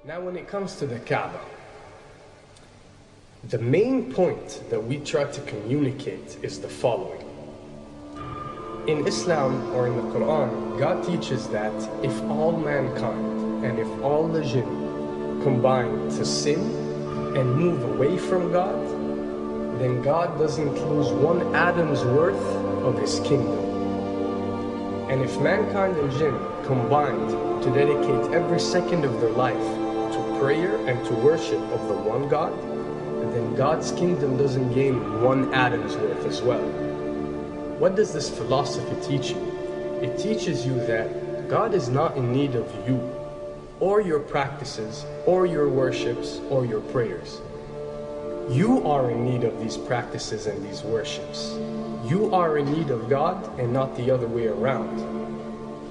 Now when it comes to the Kaaba, the main point that we try to communicate is the following. In Islam or in the Quran, God teaches that if all mankind and if all the jinn combine to sin and move away from God, then God doesn't lose one atom's worth of his kingdom. And if mankind and jinn combined to dedicate every second of their life to prayer and to worship of the one God, then God's kingdom doesn't gain one atom's worth as well. What does this philosophy teach you? It teaches you that God is not in need of you, or your practices, or your worships, or your prayers. You are in need of these practices and these worships. You are in need of God and not the other way around.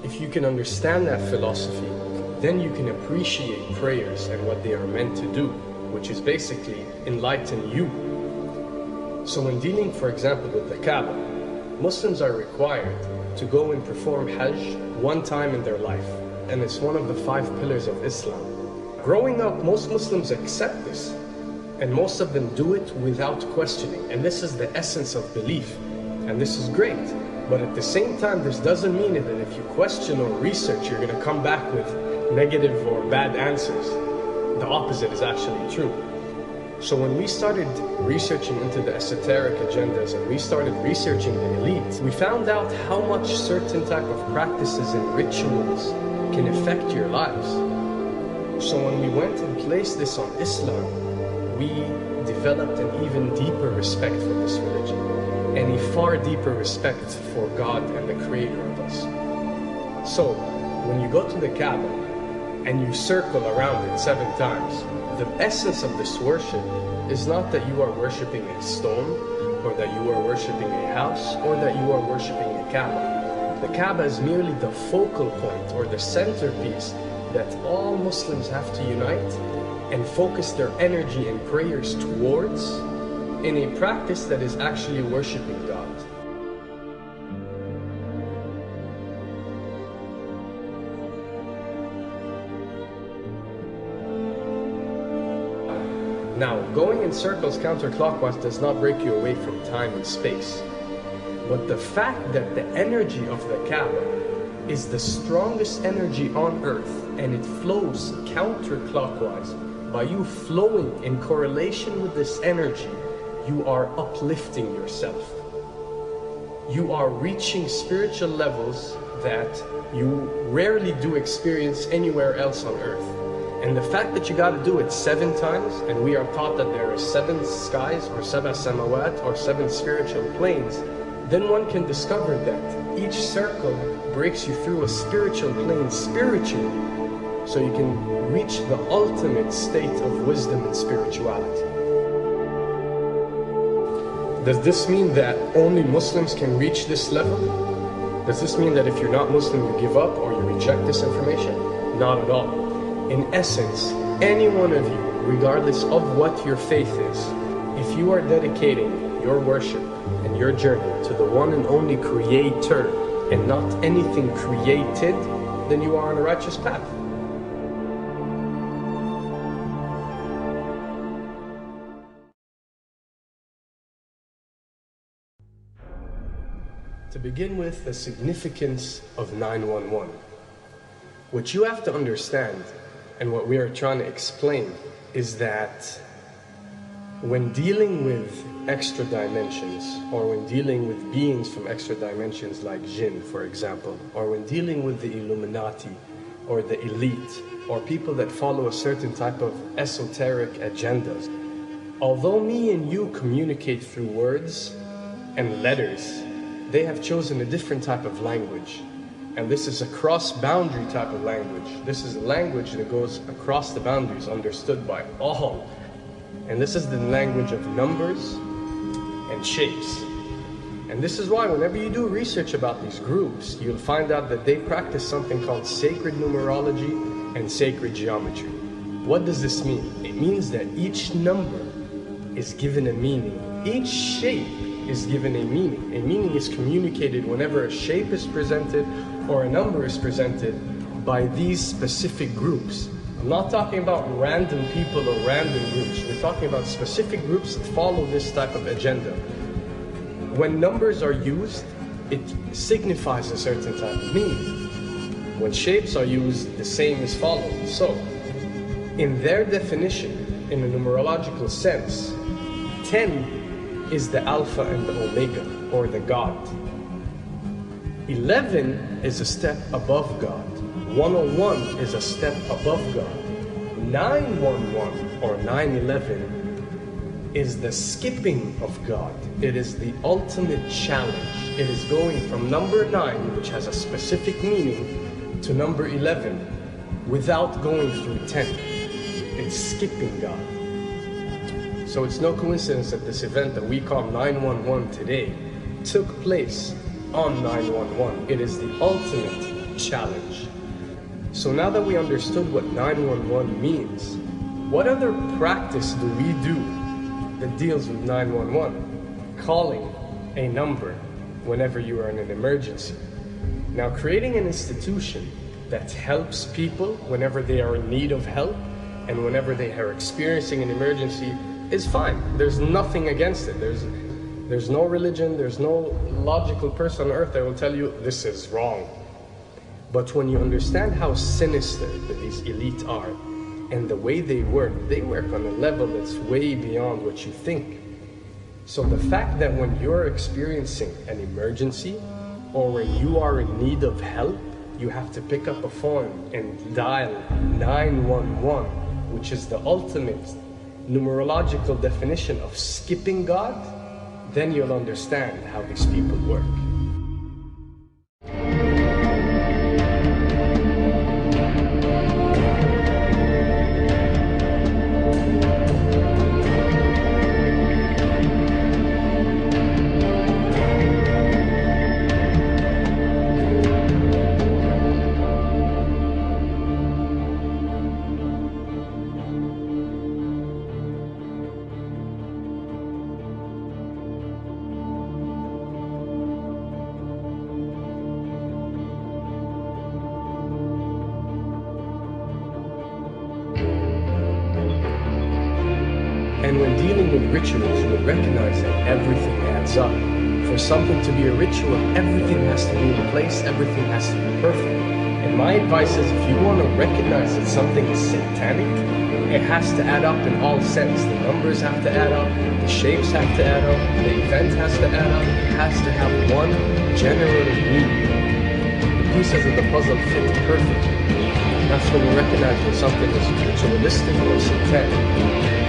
If you can understand that philosophy, then you can appreciate prayers and what they are meant to do, which is basically enlighten you. So when dealing, for example, with the Kaaba, Muslims are required to go and perform Hajj one time in their life, and it's one of the 5 pillars of Islam. Growing up, most Muslims accept this, and most of them do it without questioning, and this is the essence of belief, and this is great. But at the same time, this doesn't mean that if you question or research, you're going to come back with negative or bad answers. The opposite is actually true. So when we started researching into the esoteric agendas and we started researching the elite, we found out how much certain type of practices and rituals can affect your lives. So when we went and placed this on Islam, we developed an even deeper respect for this religion and a far deeper respect for God and the creator of us. So when you go to the Kaaba and you circle around it 7 times, the essence of this worship is not that you are worshiping a stone, or that you are worshiping a house, or that you are worshiping a Kaaba. The Kaaba is merely the focal point or the centerpiece that all Muslims have to unite and focus their energy and prayers towards in a practice that is actually worshiping God. Now, going in circles counterclockwise does not break you away from time and space. But the fact that the energy of the Kaaba is the strongest energy on earth and it flows counterclockwise, by you flowing in correlation with this energy, you are uplifting yourself. You are reaching spiritual levels that you rarely do experience anywhere else on earth. And the fact that you got to do it 7 times, and we are taught that there are 7 skies or 7 samawat or 7 spiritual planes, then one can discover that each circle breaks you through a spiritual plane spiritually, so you can reach the ultimate state of wisdom and spirituality. Does this mean that only Muslims can reach this level? Does this mean that if you're not Muslim, you give up or you reject this information? Not at all. In essence, any one of you, regardless of what your faith is, if you are dedicating your worship and your journey to the one and only Creator and not anything created, then you are on a righteous path. To begin with, the significance of 911. What you have to understand, and what we are trying to explain, is that when dealing with extra dimensions, or when dealing with beings from extra dimensions like jinn, for example, or when dealing with the Illuminati, or the elite, or people that follow a certain type of esoteric agendas, although me and you communicate through words and letters, they have chosen a different type of language. And this is a cross-boundary type of language. This is a language that goes across the boundaries, understood by all. And this is the language of numbers and shapes. And this is why whenever you do research about these groups, you'll find out that they practice something called sacred numerology and sacred geometry. What does this mean? It means that each number is given a meaning. Each shape is given a meaning. A meaning is communicated whenever a shape is presented or a number is presented by these specific groups. I'm not talking about random people or random groups. We're talking about specific groups that follow this type of agenda. When numbers are used, it signifies a certain type of meaning. When shapes are used, the same is followed. So, in their definition, in a numerological sense, 10 is the Alpha and the Omega, or the God. 11 is a step above God. 101 is a step above God. 911 or 911 is the skipping of God. It is the ultimate challenge. It is going from number 9, which has a specific meaning, to number 11 without going through 10. It's skipping God. So it's no coincidence that this event that we call 911 today took place on 911. It is the ultimate challenge. So now that we understood what 911 means, what other practice do we do that deals with 911? Calling a number whenever you are in an emergency. Now, creating an institution that helps people whenever they are in need of help and whenever they are experiencing an emergency is fine. There's nothing against it. There's no religion, there's no logical person on earth that will tell you this is wrong. But when you understand how sinister these elite are and the way they work on a level that's way beyond what you think. So the fact that when you're experiencing an emergency or when you are in need of help, you have to pick up a phone and dial 911, which is the ultimate numerological definition of skipping God, then you'll understand how these people work. And when dealing with rituals, we recognize that everything adds up. For something to be a ritual, everything has to be in place, everything has to be perfect. And my advice is, if you want to recognize that something is satanic, it has to add up in all sense. The numbers have to add up, the shapes have to add up, the event has to add up, it has to have one general meaning. The pieces of the puzzle fit perfectly. That's when you recognize when something is ritualistic or satanic.